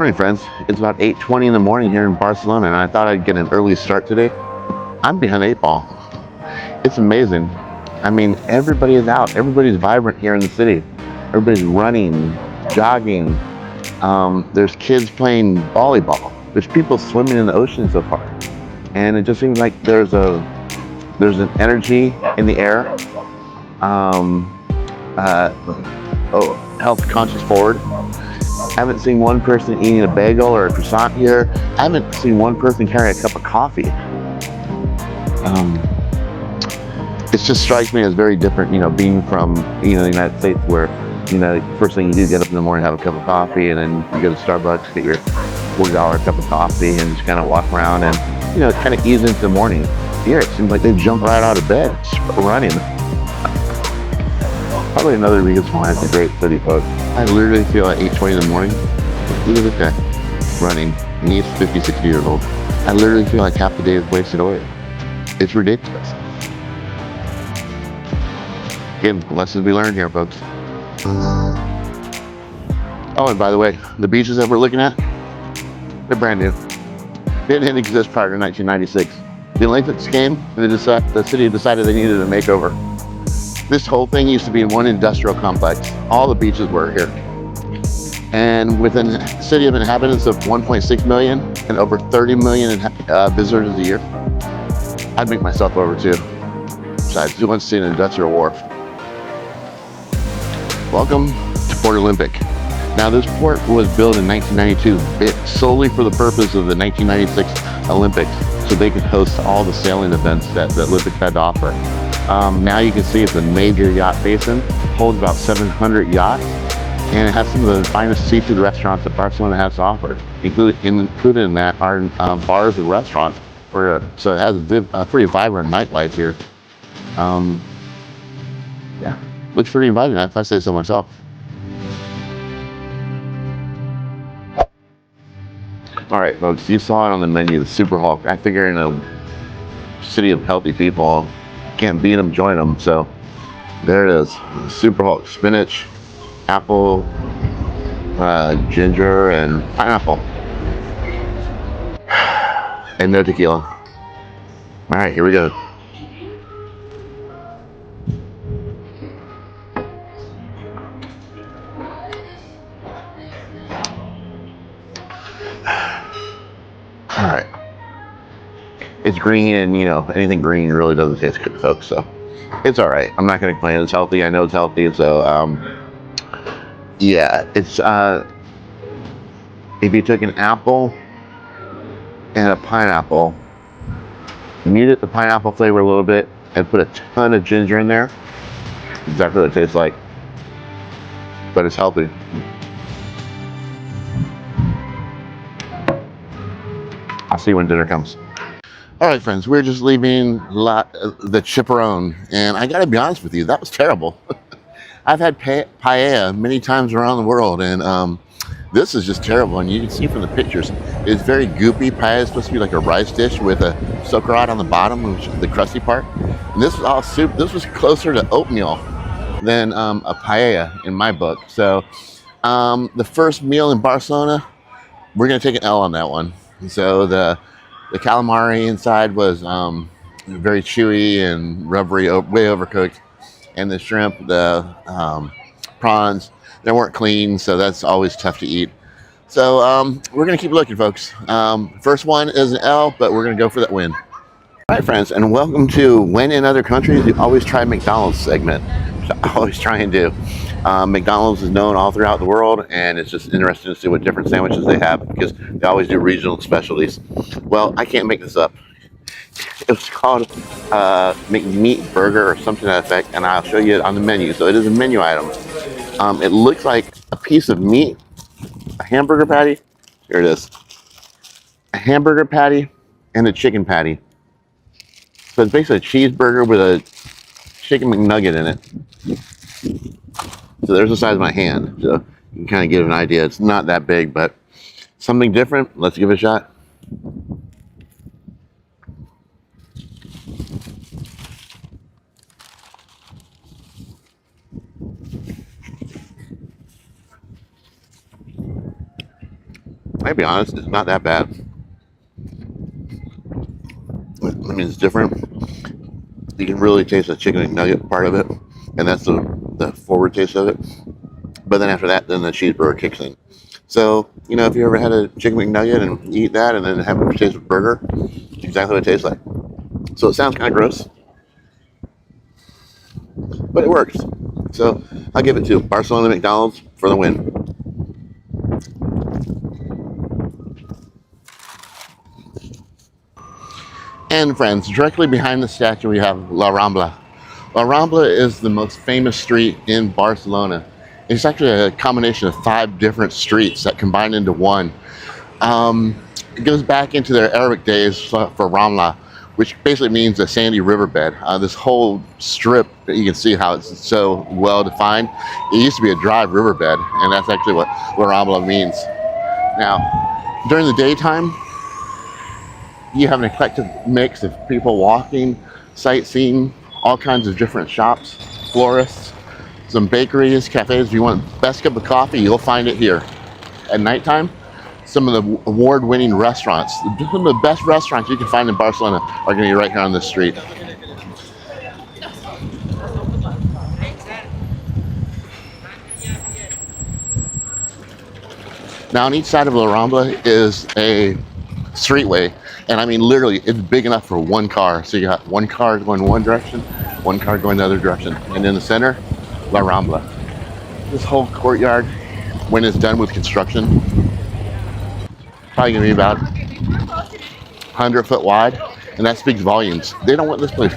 Morning, friends. It's about 8:20 in the morning here in Barcelona, and I thought I'd get an early start today. I'm behind 8 ball. It's amazing. I mean, everybody is out. Everybody's vibrant here in the city. Everybody's running, jogging. There's kids playing volleyball. There's people swimming in the ocean so far, and it just seems like there's an energy in the air. Um, uh, oh, health conscious forward. I haven't seen one person eating a bagel or a croissant here. I haven't seen one person carry a cup of coffee. Um, it just strikes me as very different, being from, the United States where, first thing you do, get up in the morning, have a cup of coffee, and then you go to Starbucks, get your $40 cup of coffee, and just kind of walk around and, kind of ease into the morning. Here, it seems like they jump right out of bed, just running. Probably another reason why it's a great city, folks. I literally feel at 8:20 in the morning, look at this guy running, and he's 50, 60 years old. I literally feel like half the day is wasted away. It's ridiculous. Again, lessons we learned here, folks. Oh, and by the way, the beaches that we're looking at, they're brand new. They didn't exist prior to 1996. The Olympics came, and the city decided they needed a makeover. This whole thing used to be in one industrial complex. All the beaches were here. And with a city of inhabitants of 1.6 million and over 30 million visitors a year, I'd make myself over too. Besides, who wants to see an industrial wharf? Welcome to Port Olympic. Now, this port was built in 1992 solely for the purpose of the 1996 Olympics, so they could host all the sailing events that the Olympics had to offer. Now you can see it's a major yacht basin, holds about 700 yachts, and it has some of the finest seafood restaurants that Barcelona has to offer. Included in that are bars and restaurants. So it has a pretty vibrant nightlife here. Yeah, looks pretty inviting if I say so myself. All right, folks, you saw it on the menu, the Super Hulk. I figure in a city of healthy people, can't beat them, join them. So there it is, Super Hulk, spinach, apple, ginger, and pineapple, and no tequila. All right, here we go. All right, it's green, and anything green really doesn't taste good, folks. So it's all right. I'm not gonna complain. It's healthy. I know it's healthy. So yeah, it's if you took an apple and a pineapple, muted the pineapple flavor a little bit, and put a ton of ginger in there, exactly what it tastes like. But it's healthy. I'll see you when dinner comes. All right, friends, we're just leaving the Chipperone, and I gotta be honest with you, that was terrible. I've had paella many times around the world, and this is just terrible. And you can see from the pictures, it's very goopy. Paella is supposed to be like a rice dish with a sauerkraut on the bottom, which is the crusty part. And this was all soup. This was closer to oatmeal than a paella in my book. So the first meal in Barcelona, we're gonna take an L on that one. So the calamari inside was very chewy and rubbery, way overcooked, and the shrimp, the prawns, they weren't clean, so that's always tough to eat. So we're gonna keep looking, folks. First one is an L, but we're gonna go for that win. All right, friends, and welcome to When in Other Countries You Always Try McDonald's segment, which I always try and do. McDonald's is known all throughout the world, and it's just interesting to see what different sandwiches they have because they always do regional specialties. Well, I can't make this up. It was called McMeat Burger or something to that effect, and I'll show you it on the menu. So it is a menu item. It looks like a piece of meat, a hamburger patty. Here it is. A hamburger patty and a chicken patty. So it's basically a cheeseburger with a chicken McNugget in it. So there's the size of my hand. So you can kind of get an idea. It's not that big, but something different. Let's give it a shot. I'll be honest, it's not that bad. I mean, it's different. You can really taste the chicken McNugget part of it, and that's the forward taste of it. But then after that, then the cheeseburger kicks in. So, you know, if you ever had a chicken McNugget and eat that and then have a taste of burger, it's exactly what it tastes like. So it sounds kind of gross, but it works. So I'll give it to Barcelona McDonald's for the win. And friends, directly behind the statue we have La Rambla. La Rambla is the most famous street in Barcelona. It's actually a combination of 5 different streets that combine into one. It goes back into their Arabic days for Ramla, which basically means a sandy riverbed. This whole strip, you can see how it's so well defined. It used to be a dry riverbed, and that's actually what La Rambla means. Now, during the daytime, you have an eclectic mix of people walking, sightseeing, all kinds of different shops, florists, some bakeries, cafes. If you want the best cup of coffee, you'll find it here. At nighttime, some of the award-winning restaurants, some of the best restaurants you can find in Barcelona are going to be right here on this street. Now on each side of La Rambla is a streetway, and I mean literally it's big enough for one car. So you got one car going one direction, one car going the other direction, and in the center, La Rambla. This whole courtyard, when it's done with construction, probably gonna be about 100-foot wide, and that speaks volumes. They don't want this place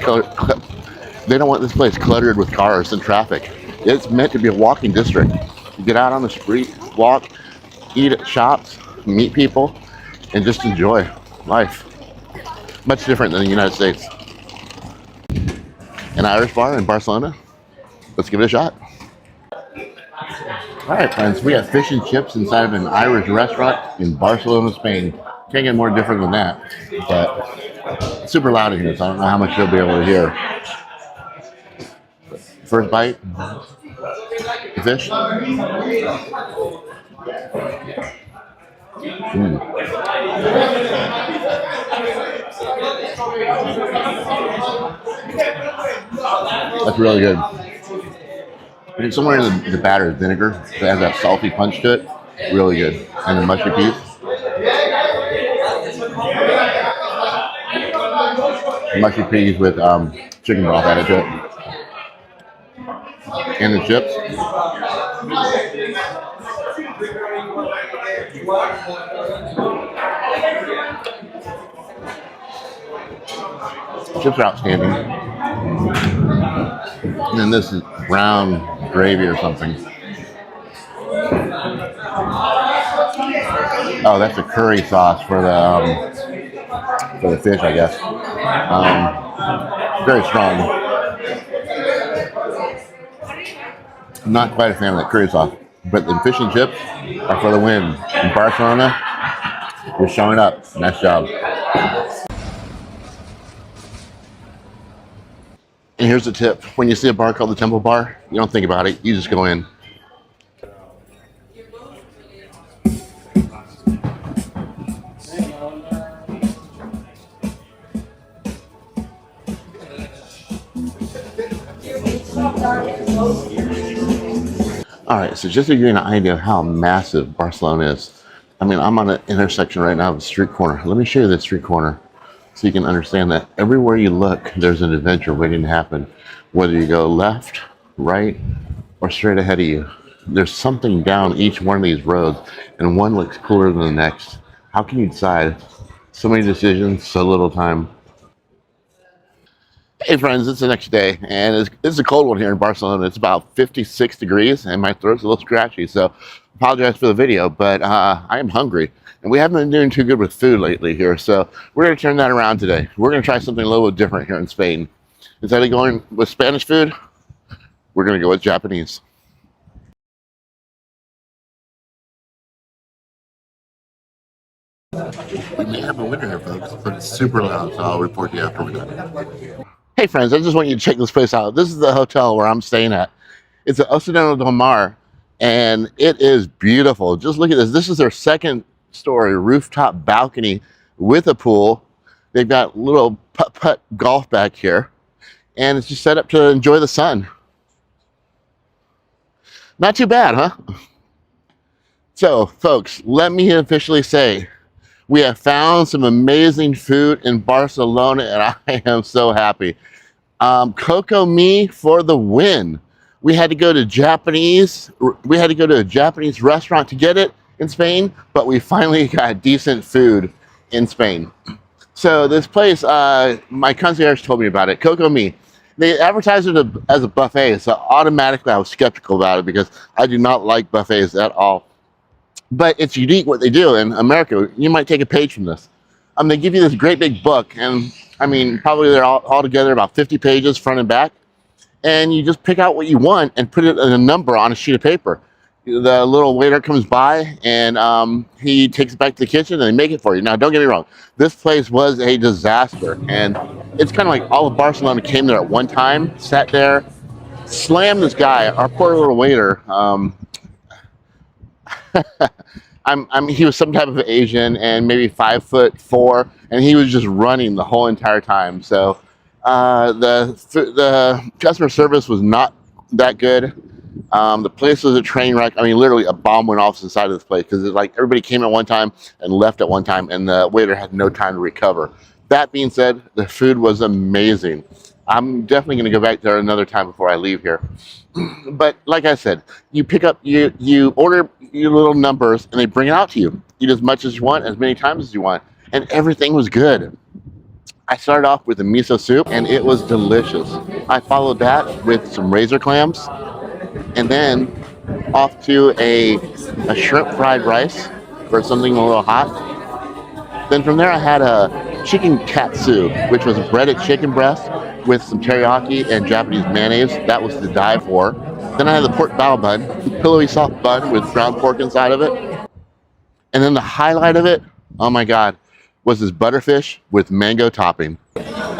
cluttered with cars and traffic. It's meant to be a walking district. You get out on the street, walk, eat at shops, meet people, and just enjoy life. Much different than the United States. An Irish bar in Barcelona. Let's give it a shot. All right, friends, we have fish and chips inside of an Irish restaurant in Barcelona, Spain. Can't get more different than that, but it's super loud in here, so I don't know how much you'll be able to hear. First bite, the fish. That's really good. I think somewhere in the batter is vinegar that has that salty punch to it. Really good. And the mushy peas. Mushy peas with chicken broth added to it. And the chips. Chips are outstanding. And then this is brown gravy or something. Oh, that's a curry sauce for the fish, I guess. Very strong. I'm not quite a fan of that curry sauce, but the fish and chips are for the win. In Barcelona, you're showing up. Nice job. And here's the tip. When you see a bar called the Temple Bar, you don't think about it. You just go in. All right, so just to give you an idea of how massive Barcelona is, I mean, I'm on an intersection right now of a street corner. Let me show you the street corner so you can understand that everywhere you look, there's an adventure waiting to happen. Whether you go left, right, or straight ahead of you, there's something down each one of these roads, and one looks cooler than the next. How can you decide? So many decisions, so little time. Hey friends, it's the next day, and it's a cold one here in Barcelona. It's about 56 degrees, and my throat's a little scratchy, so apologize for the video, but I am hungry, and we haven't been doing too good with food lately here, so we're going to turn that around today. We're going to try something a little bit different here in Spain. Instead of going with Spanish food, we're going to go with Japanese. We may have a winner here, folks, but it's super loud, so I'll report you after we're done. Hey friends, I just want you to check this place out. This is the hotel where I'm staying at. It's the Occidental del Mar, and it is beautiful. Just look at this. This is their second story rooftop balcony with a pool. They've got little putt-putt golf back here, and it's just set up to enjoy the sun. Not too bad, huh? So, folks, let me officially say, we have found some amazing food in Barcelona, and I am so happy. Coco Me for the win. We had to go to a Japanese restaurant to get it in Spain, but we finally got decent food in Spain. So this place, my concierge told me about it, Coco Me. They advertised it as a buffet, so automatically I was skeptical about it because I do not like buffets at all. But it's unique what they do in America. You might take a page from this. They give you this great big book, and I mean, probably they're all together about 50 pages front and back, and you just pick out what you want and put it in a number on a sheet of paper. The little waiter comes by, and he takes it back to the kitchen, and they make it for you. Now, don't get me wrong. This place was a disaster, and it's kind of like all of Barcelona came there at one time, sat there, slammed this guy, our poor little waiter. He was some type of Asian and maybe 5'4", and he was just running the whole entire time. So the customer service was not that good. The place was a train wreck. I mean, literally a bomb went off inside of this place because it's like everybody came at one time and left at one time, and the waiter had no time to recover. That being said, the food was amazing. I'm definitely going to go back there another time before I leave here. But like I said, you pick up, you order your little numbers, and they bring it out to you. Eat as much as you want, as many times as you want, and everything was good. I started off with a miso soup, and it was delicious. I followed that with some razor clams, and then off to a shrimp fried rice or something a little hot. Then from there I had a chicken katsu, which was breaded chicken breast with some teriyaki and Japanese mayonnaise. That was to die for. Then I had the pork bao bun, pillowy soft bun with ground pork inside of it. And then the highlight of it, oh my God, was this butterfish with mango topping.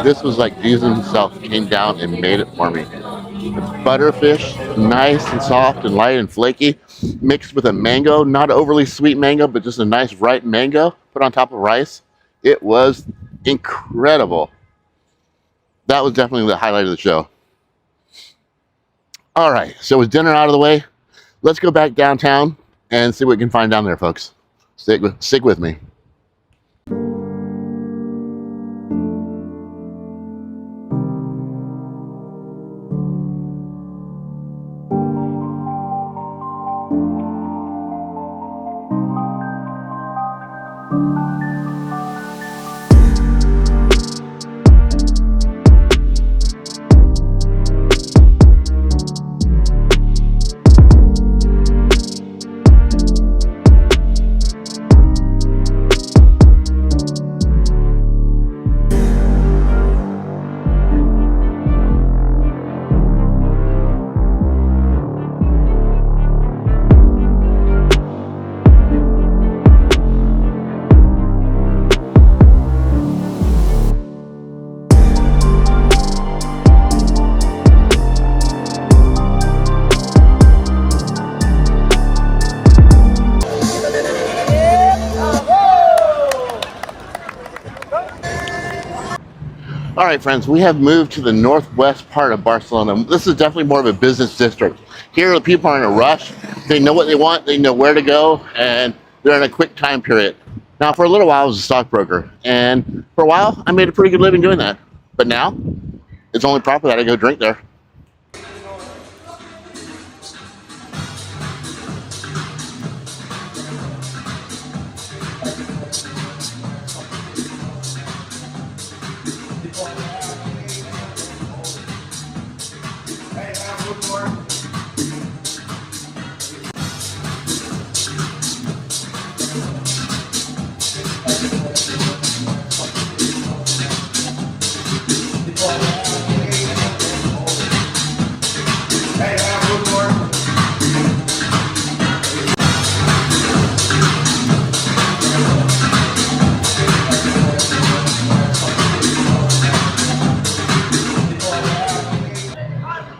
This was like Jesus himself came down and made it for me. The butterfish, nice and soft and light and flaky, mixed with a mango, not overly sweet mango, but just a nice ripe mango put on top of rice. It was incredible. That was definitely the highlight of the show. All right, so with dinner out of the way, let's go back downtown and see what we can find down there, folks. Stick with me. All right, friends, we have moved to the northwest part of Barcelona. This is definitely more of a business district. Here, the people are in a rush. They know what they want, they know where to go, and they're in a quick time period. Now, for a little while, I was a stockbroker, and for a while, I made a pretty good living doing that. But now, it's only proper that I go drink there.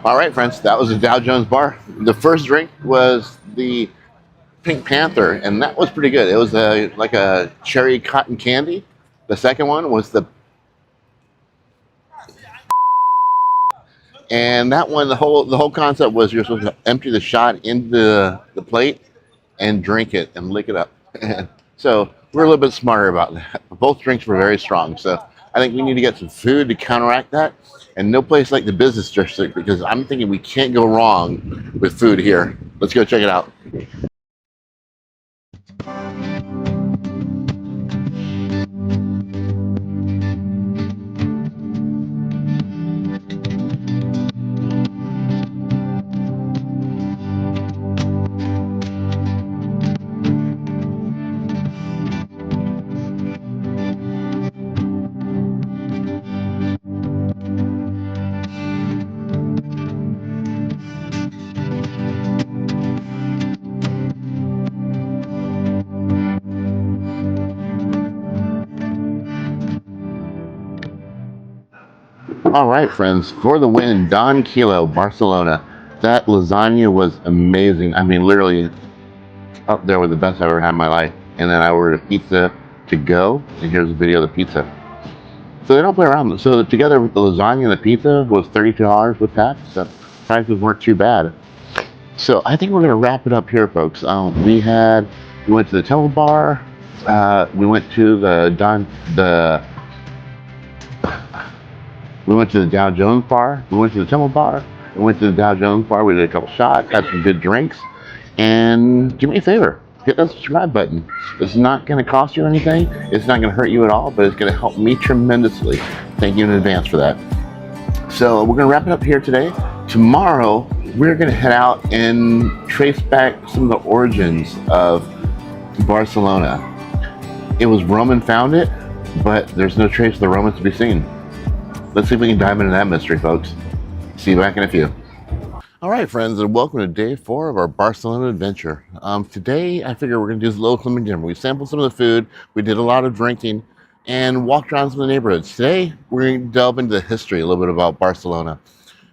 All right, friends, that was the Dow Jones bar. The first drink was the Pink Panther, and that was pretty good. It was like a cherry cotton candy. The second one was and that one, the whole concept was you're supposed to empty the shot into the plate and drink it and lick it up. So we're a little bit smarter about that. Both drinks were very strong, so I think we need to get some food to counteract that. And no place like the business district, because I'm thinking we can't go wrong with food here. Let's go check it out. All right, friends, for the win, Don Kilo, Barcelona. That lasagna was amazing. I mean, literally up there with the best I've ever had in my life. And then I ordered a pizza to go, and here's a video of the pizza. So they don't play around. So together with the lasagna and the pizza was $32 with tax. The prices weren't too bad. So I think we're gonna wrap it up here, folks. We went to the Temple Bar. We went to we went to the Dow Jones Bar. We went to the Temple Bar. We went to the Dow Jones Bar. We did a couple shots, had some good drinks. And do me a favor, hit that subscribe button. It's not going to cost you anything. It's not going to hurt you at all, but it's going to help me tremendously. Thank you in advance for that. So we're going to wrap it up here today. Tomorrow, we're going to head out and trace back some of the origins of Barcelona. It was Roman founded, but there's no trace of the Romans to be seen. Let's see if we can dive into that mystery, folks. See you back in a few. All right, friends, and welcome to day 4 of our Barcelona adventure. Today, I figure we're going to do a little something different. We sampled some of the food, we did a lot of drinking, and walked around some of the neighborhoods. Today, we're going to delve into the history a little bit about Barcelona.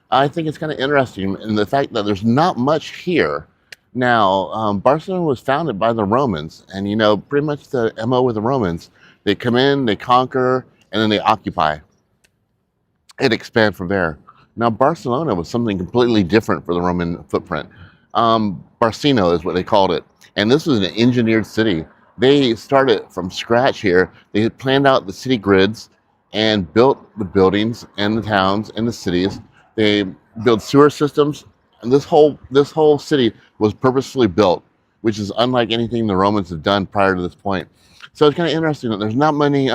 I think it's kind of interesting in the fact that there's not much here. Now, Barcelona was founded by the Romans, and you know, pretty much the MO with the Romans, they come in, they conquer, and then they occupy. It expand from there. Now, Barcelona was something completely different for the Roman footprint. Barcino is what they called it. And this was an engineered city. They started from scratch here. They had planned out the city grids and built the buildings and the towns and the cities. They built sewer systems. And this whole city was purposefully built, which is unlike anything the Romans had done prior to this point. So it's kind of interesting that there's not many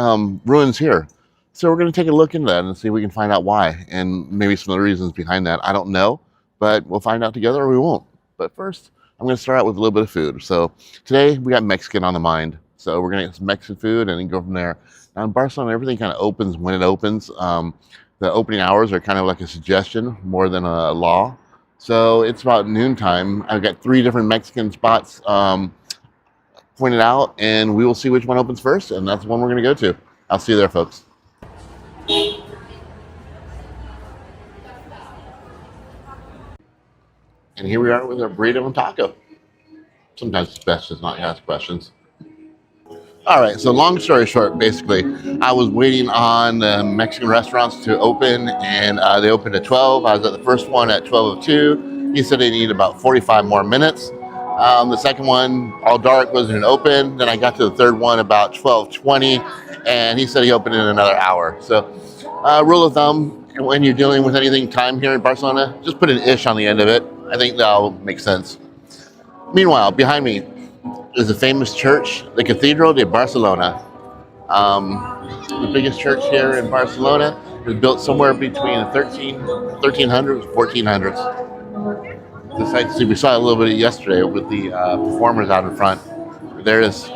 ruins here. So we're going to take a look into that and see if we can find out why and maybe some of the reasons behind that. I don't know, but we'll find out together or we won't. But first, I'm going to start out with a little bit of food. So today we got Mexican on the mind. So we're going to get some Mexican food and then go from there. Now in Barcelona, everything kind of opens when it opens. The opening hours are kind of like a suggestion more than a law. So it's about noontime. I've got 3 different Mexican spots pointed out, and we will see which one opens first, and that's the one we're going to go to. I'll see you there, folks. And here we are with our burrito and taco. Sometimes it's best just not ask questions. All right, so long story short, basically, I was waiting on the Mexican restaurants to open, and they opened at 12. I was at the first one at 12:02. He said they needed about 45 more minutes. The second one, all dark, wasn't open. Then I got to the third one about 12:20, and he said he opened in another hour. So, rule of thumb, when you're dealing with anything time here in Barcelona, just put an ish on the end of it. I think that'll make sense. Meanwhile, behind me is the famous church, the Cathedral de Barcelona. The biggest church here in Barcelona. It was built somewhere between the 1300s and 1400s. The sight to see, we saw a little bit yesterday with the performers out in front. There it is.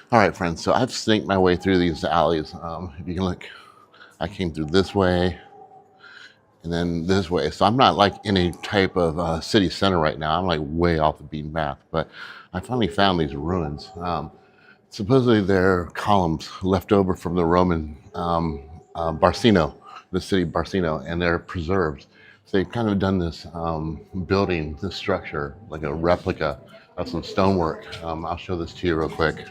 All right, friends, so I've snaked my way through these alleys. If you can look, I came through this way and then this way. So I'm not like in a type of city center right now. I'm like way off the beaten path, but I finally found these ruins. Supposedly they're columns left over from the Roman Barcino. the city of Barcelona, and they're preserved. So they've kind of done this building, this structure, like a replica of some stonework. I'll show this to you real quick.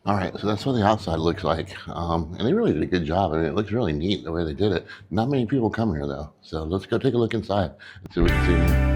All right, so that's what the outside looks like. And they really did a good job. I mean, it looks really neat the way they did it. Not many people come here, though. So let's go take a look inside and see what we can see.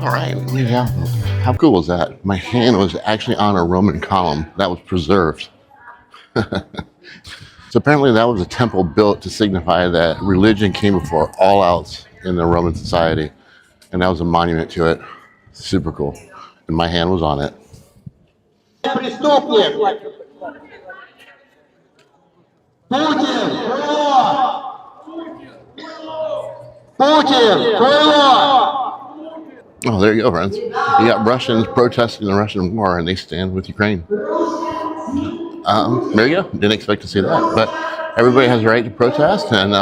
All right, yeah. How cool was that? My hand was actually on a Roman column that was preserved. So apparently that was a temple built to signify that religion came before all else in the Roman society. And that was a monument to it. Super cool. And my hand was on it. Oh, there you go, friends. You got Russians protesting the Russian war, and they stand with Ukraine. There you go. Didn't expect to see that, but everybody has a right to protest, and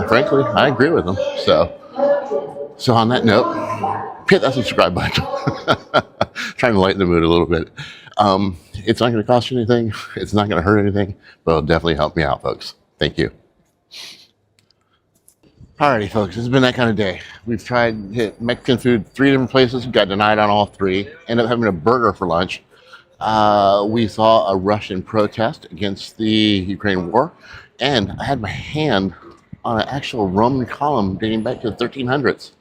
frankly, I agree with them. So on that note, hit that subscribe button. Trying to lighten the mood a little bit. It's not going to cost you anything. It's not going to hurt anything, but it'll definitely help me out, folks. Thank you. Alrighty, folks, it's been that kind of day. We've tried to hit Mexican food 3 different places, got denied on all 3, ended up having a burger for lunch. We saw a Russian protest against the Ukraine war, and I had my hand on an actual Roman column dating back to the 1300s.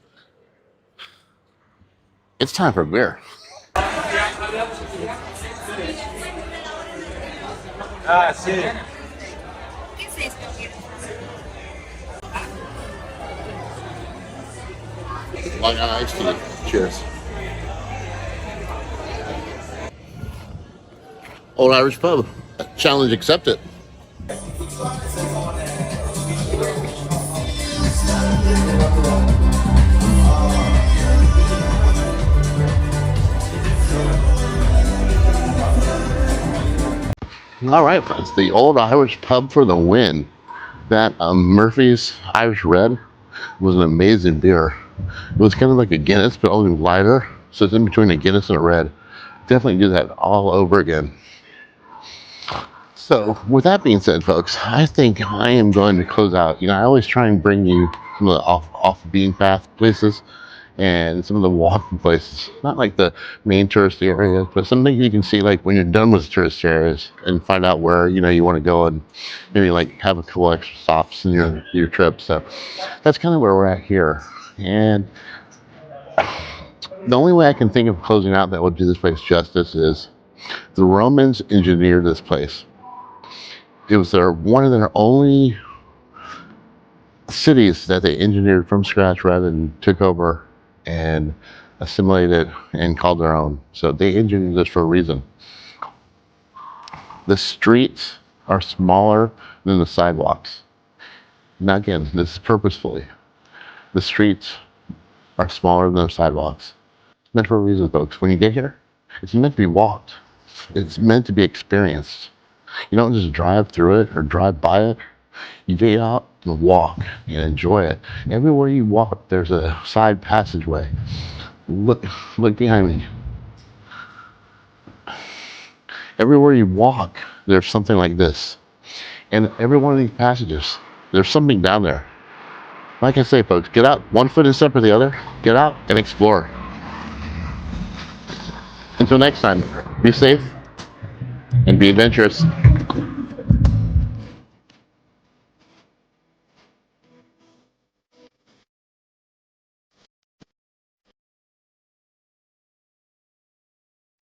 It's time for a beer. Ah, sí. Long Island iced tea. Cheers. Old Irish pub. Challenge accepted. All right, friends. The Old Irish Pub for the win. That Murphy's Irish Red was an amazing beer. It was kind of like a Guinness, but only lighter. So it's in between a Guinness and a red. Definitely do that all over again. So with that being said, folks, I think I am going to close out. You know, I always try and bring you some of the off beaten path places and some of the walking places. Not like the main tourist areas, but something you can see like when you're done with tourist areas and find out where, you know, you want to go and maybe like have a couple extra stops in your trip. So that's kind of where we're at here. And the only way I can think of closing out that will do this place justice is the Romans engineered this place. It was one of their only cities that they engineered from scratch rather than took over and assimilated and called their own. So they engineered this for a reason. The streets are smaller than the sidewalks. Now again, this is purposefully. The streets are smaller than the sidewalks. It's meant for a reason, folks. When you get here, it's meant to be walked. It's meant to be experienced. You don't just drive through it or drive by it. You get out and walk and enjoy it. Everywhere you walk, there's a side passageway. Look behind me. Everywhere you walk, there's something like this. And every one of these passages, there's something down there. Like I say, folks, get out, one foot in step with the other. Get out and explore. Until next time, be safe and be adventurous.